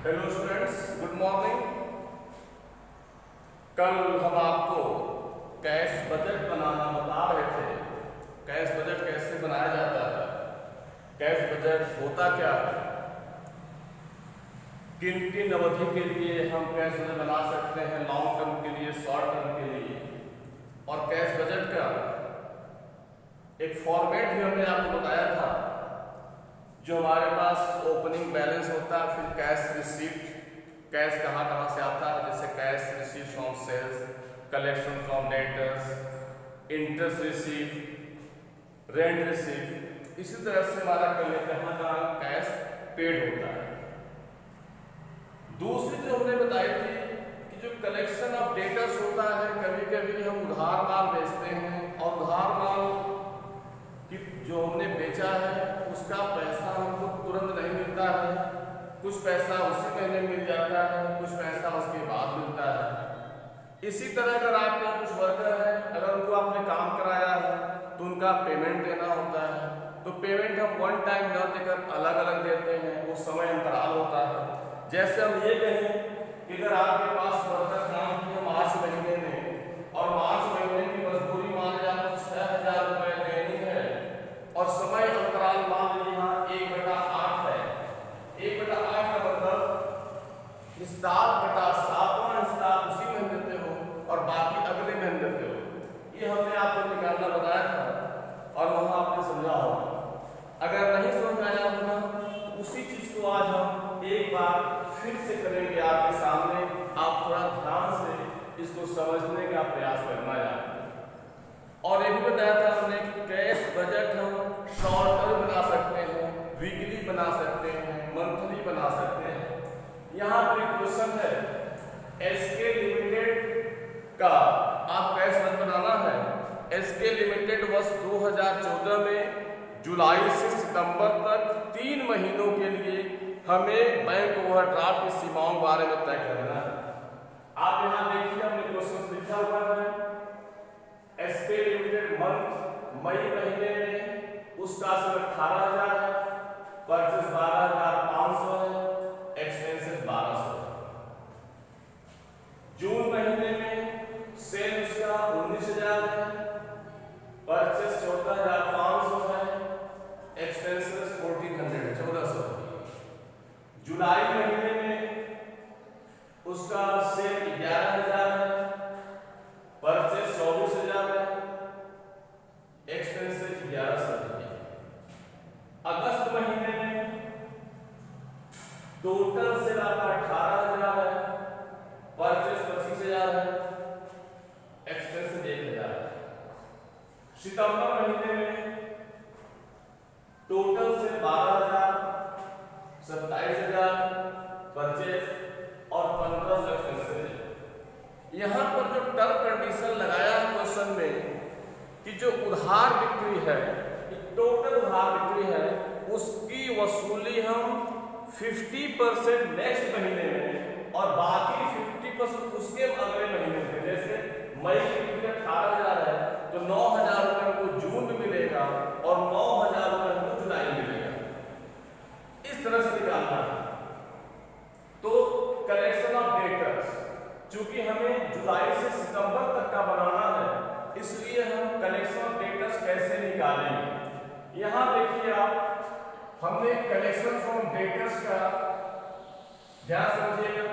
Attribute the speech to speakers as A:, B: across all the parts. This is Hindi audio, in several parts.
A: Hello students, good morning. कल हम आपको कैश बजट बनाना बता रहे थे। कैश बजट कैसे बनाया जाता है, कैश बजट होता क्या है, किन किन अवधि के लिए हम कैश बजट बना सकते हैं, लॉन्ग टर्म के लिए, शॉर्ट टर्म के लिए। और कैश बजट का एक फॉर्मेट भी हमने आपको बताया था। जो हमारे पास ओपनिंग बैलेंस होता है, फिर कैश रिसीप्ट, कैश कहाँ कहाँ से आता है, जैसे cash receive from sales, collection from debtors, interest receive, rent receive. इसी तरह से हमारा कहाँ कहाँ कैश पेड होता है। दूसरी जो हमने बताई थी कि जो कलेक्शन ऑफ डेटर्स होता है, कभी कभी हम उधार माल बेचते हैं और उधार माल कि जो हमने बेचा है उसका पैसा हमको तुरंत नहीं मिलता है। कुछ पैसा उसी महीने मिल जाता है, कुछ पैसा उसके बाद मिलता है। इसी तरह अगर आपका कुछ वर्कर है, अगर उनको आपने काम कराया है तो उनका पेमेंट देना होता है। तो पेमेंट हम वन टाइम न देकर अलग अलग देते हैं, वो समय अंतराल होता है। जैसे हम ये कहें कि अगर आपके पास वर्कर काम किया मार्च महीने में और मार्च महीने की मजदूरी मान लिया आपको 6,000 रुपये देनी है और समय अंतराल मान लीजिए यहाँ 1/8 है। 1/8 का मतलब इस 7/7वां हिस्सा उसी महीने देते हो और बाकी अगले महीने देते हो। ये हमने आपको निकालना बताया था और वहाँ आपने समझा होगा। अगर नहीं समझ में आया होगा तो उसी चीज को आज हम एक बार फिर से करेंगे आपके सामने। आप थोड़ा ध्यान से इसको समझने का प्रयास करना है। और ये भी बताया था हमने कि कैश बजट हम शॉर्ट टर्म बना सकते हैं, वीकली बना सकते हैं, मंथली बना सकते हैं। यहाँ पर एक क्वेश्चन है, एसके लिमिटेड का आप कैश बजट बनाना है। एसके लिमिटेड वर्ष 2014 में जुलाई से सितंबर तक 3 महीनों के लिए हमें बैंक ओवरड्राफ्ट की सीमाओं के बारे में तय करना है। आप यहाँ देखिए, हमने क्वेश्चन लिखा हुआ है। एसके लिमिटेड मंथ मई महीने में उसका सेल 18,000 है, परचेस 12,500 है, एक्सपेंसेस 1200 है। जून महीने में सेल उसका 19,000 है, परचेस 14,500 है, एक्सपेंसेस 1,400 1400 है। जुलाई महीने में उसका सेल 11,000 है, परचेस 24,000 है, एक्सपेंसेस 1,100 है। अगस्त महीने में टोटल सेल आपका 18,000 है, परचेस 25,000 है, एक्सपेंसेस 1,000 है। सितंबर महीने में टोटल सेल 12,000, 27,000 परचेस और 1,500 एक्सपेंसेस। यहाँ पर जो टर्म कंडीशन लगाया है क्वेश्चन में कि जो उधार बिक्री है, टोटल उधार बिक्री है, उसकी वसूली हम 50% नेक्स्ट महीने में और बाकी 50% उसके अगले महीने में। जैसे मई की बिक्री 18,000 है तो 9,000 रुपये हमको जून में मिलेगा और 9,000 रुपये हमको जुलाई में मिलेगा। इस तरह से निकालना है। तो कलेक्शन ऑफ डेटर्स, चूंकि हमें जुलाई से सितंबर तक का बनाना है, इसलिए हम कलेक्शन ऑफ डेटर्स कैसे निकालेंगे। यहां देखिए आप, हमने कलेक्शन फ्रॉम डेटर्स का ध्यान समझिएगा।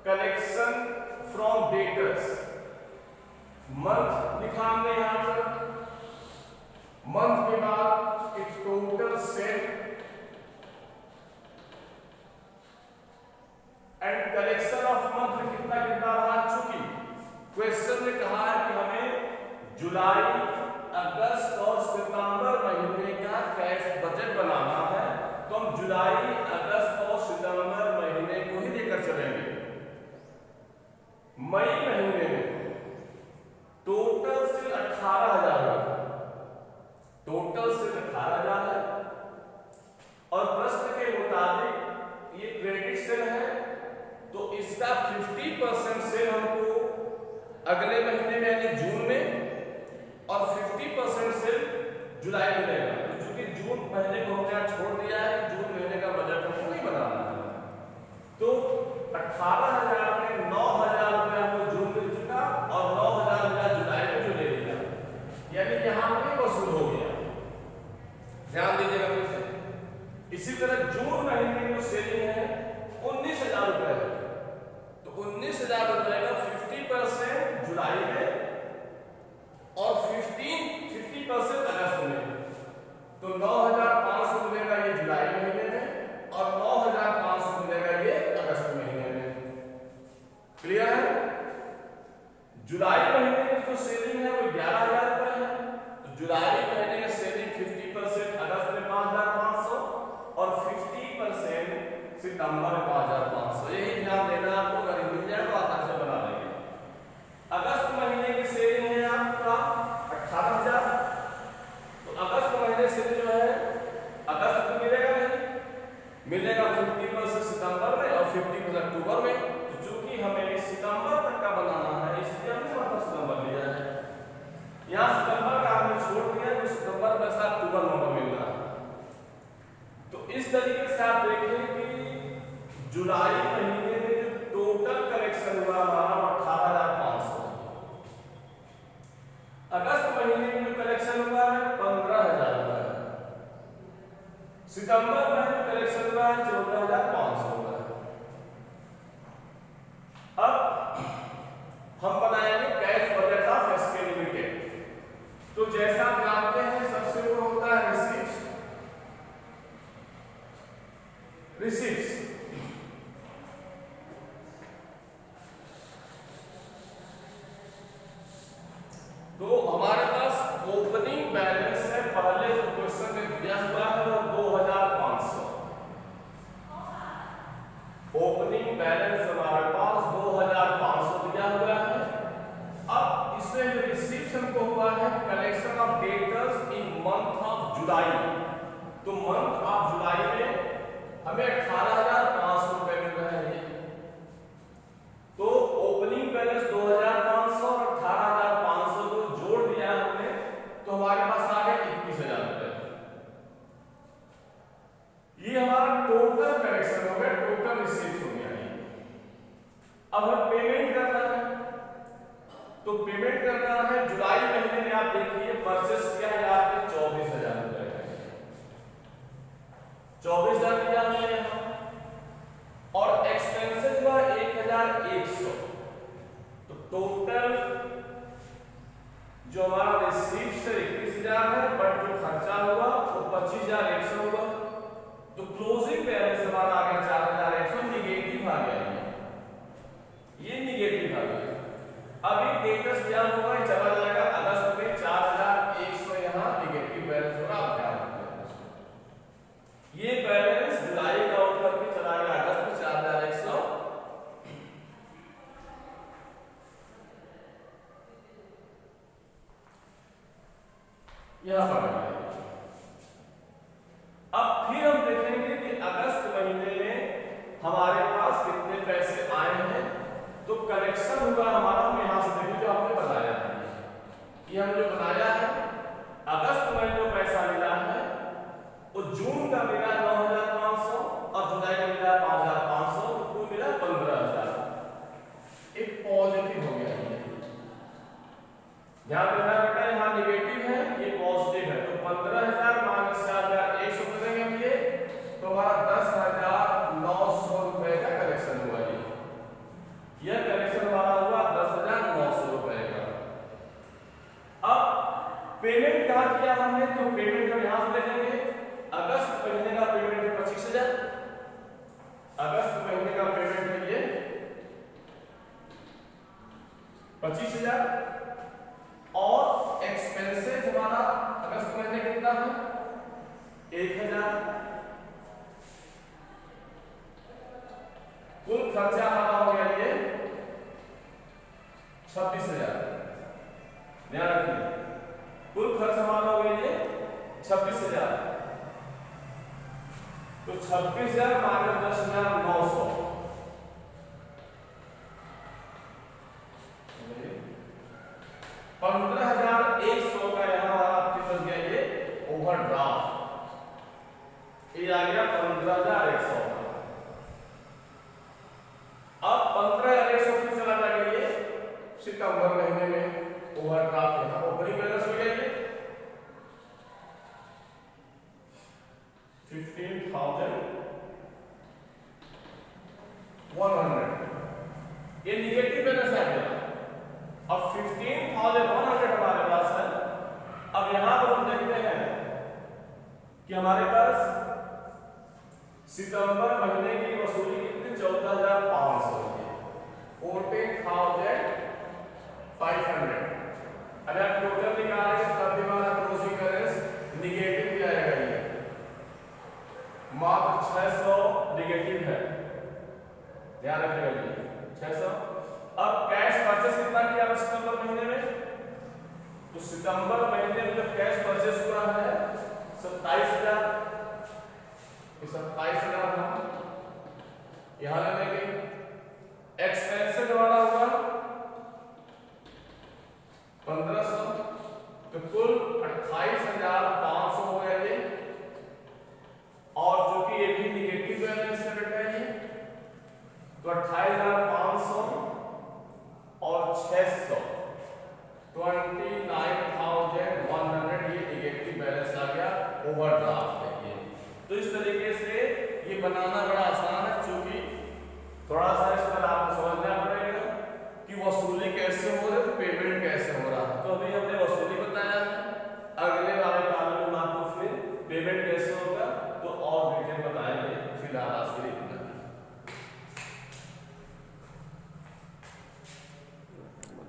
A: कलेक्शन फ्रॉम डेटर्स मंथ लिखा हमने यहां पर, मंथ के बाद एक total set and collection of month कितना कितना रहा। चूंकि क्वेश्चन ने कहा है कि हमें जुलाई, अगस्त और सितंबर महीने का कैश बजट बनाना है, तो हम जुलाई, अगस्त और सितंबर महीने को ही लेकर चलेंगे। मई महीने में टोटल सेल 18,000 है, टोटल सेल 18,000 है, दीजिएगा फिर से। इसी तरह जून महीने में जो सेलिंग है 19,000 रुपए है, तो 19,000 रुपए का 50% जुलाई में और 50% अगस्त में, तो 9,500 मिलेगा ये जुलाई महीने में और 9,500 मिलेगा ये अगस्त महीने में। क्लियर है? जुलाई महीने की जो सेलिंग है वो 11,000 रुपए है, तो जुलाई महीने की सेलिंग 50%, अगस्त में 5,500 और 50% सितंबर में 5,500। यही ध्यान देना आपको, अगर मिल जाए तो आसानी से बना लेंगे। अगस्त महीने की सेलिंग है आपका 18,000, तो अगस्त महीने से जो है अगस्त में मिलेगा नहीं, मिलेगा 50% सितंबर में और 50% अक्टूबर में। तो चूंकि हमें सितंबर तक का बनाना है इसलिए हमने वहां पर सितंबर लिया है, यहाँ सितंबर का हमने छोड़ दिया, तो सितंबर में से अक्टूबर नवंबर मिल रहा है। तो इस तरीके से आप देखें कि जुलाई महीने में जो टोटल कलेक्शन हुआ हमारा 18,500, अगस्त महीने में जो कलेक्शन हुआ है 15,000 हुआ है, सितंबर में जो कलेक्शन हुआ है 14,500 हुआ है। अब हम बनाएंगे cash budget of SK limited. तो जैसा आप जानते हैं सबसे ऊपर होता है रिसीट्स। तो हमारे पास ओपनिंग बैलेंस है, पहले जो क्वेश्चन में दिया हुआ है वो 2,500। ओपनिंग बैलेंस हमारे पास 2,500 दिया हुआ है। अब इसमें जो रिसीप्ट हमको हुआ है collection of debtors in month of July, तो मंथ ऑफ जुलाई में हमें 18,500 रुपए मिल रहे हैं। तो ओपनिंग बैलेंस 2,500 और 18,500 को जोड़ दिया हमने, तो हमारे पास आ गए 21,000 रुपए। ये हमारा टोटल कलेक्शन हो गया, टोटल रिसीप्ट हो गया। अब हम पेमेंट करना है, तो पेमेंट करना है जुलाई महीने में आप देखिए परचेस किया है आपने 24,000 रुपए, 24,000 दिया हमने यहाँ, और एक्सपेंसेस हुआ 1,100। तो टोटल जो हमारा रिसीप्ट से 21,000 है, बट जो खर्चा हुआ वो 25,100 हुआ। तो क्लोजिंग बैलेंस हमारा आ गया 4,100, निगेटिव आ गया, ये निगेटिव आ गया। अब ये डेटर्स क्या होगा, ये चला जाएगा अगस्त में 4,100, यहाँ निगेटिव बैलेंस होगा। आप ध्यान रखें, ये बैलेंस जुलाई का आउट करके चला गया अगस्त में 4,100, यहाँ पर। अब फिर हम देखेंगे कि अगस्त महीने में हमारे पास कितने पैसे आए हैं। तो कलेक्शन हुआ हमारा, हम यहाँ से देखिए जो हमने बनाया है, ये हमने जो बनाया है अगस्त में जो पैसा मिला है वो जून का मिला 9,500 और जुलाई का मिला 5,500, तो कुल मिला 15,000। एक पॉजिटिव हो गया। ध्यान देना बेटा, यहाँ निगेटिव है, ये पॉजिटिव है, तो 15,000 माइनस 4,100 करेंगे हम ये, तो हमारा 10,900 रुपए का कलेक्शन हुआ। यह कलेक्शन हमारा हुआ 10,900 रुपए का। अब पेमेंट कहाँ किया हमने, तो पेमेंट हम यहाँ से देखेंगे। अगस्त महीने का पेमेंट है 25,000, अगस्त महीने का पेमेंट है ये 25,000, और एक्सपेंसेस हमारा अगस्त महीने कितना है 1,000। कुल खर्चा हमारा हो गया ये 26,000। ध्यान रखिए, कुल खर्च हमारा हो गया ये 26,000। तो 26,000 माइनस 10,900, 15,100 का यहाँ आपके बच गया ये ओवरड्राफ्ट, ये आ गया 15,100। अब 15,100 की चला जाएगा ये सितंबर महीने में ओवरड्राफ्ट, यहाँ ओपनिंग बैलेंस हो गया ये। 15,100 ये निगेटिव बैलेंस आ गया। अब 15,100 हमारे पास है। अब यहां पर हम देखते हैं कि हमारे पास सितंबर महीने की वसूली कितनी 14,500 की 14,500। अगर टोटल निकालेंगे तब भी हमारा क्लोजिंग बैलेंस निगेटिव ही आएगा। ये मात्र 600 निगेटिव है, ध्यान रखिएगा ये 600। अब कैश परचेस कितना किया सितंबर महीने में? तो सितंबर महीने में जो कैश परचेस हुआ है 27,000। 27,000 हम यहां ले लेंगे। एक्सपेंसेस वाला हुआ 1500, तो कुल 28,500 हो गया ये। और जो कि ये भी निगेटिव बैलेंस है बेटा ये, तो 28,500 और 600 29,100 ये निगेटिव बैलेंस आ गया ओवरड्राफ्ट है ये। तो इस तरीके से ये बनाना बड़ा आसान है, क्योंकि थोड़ा सा इस पर आपको समझना पड़ेगा कि वसूली कैसे हो रही है, पेमेंट कैसे हो रहा है।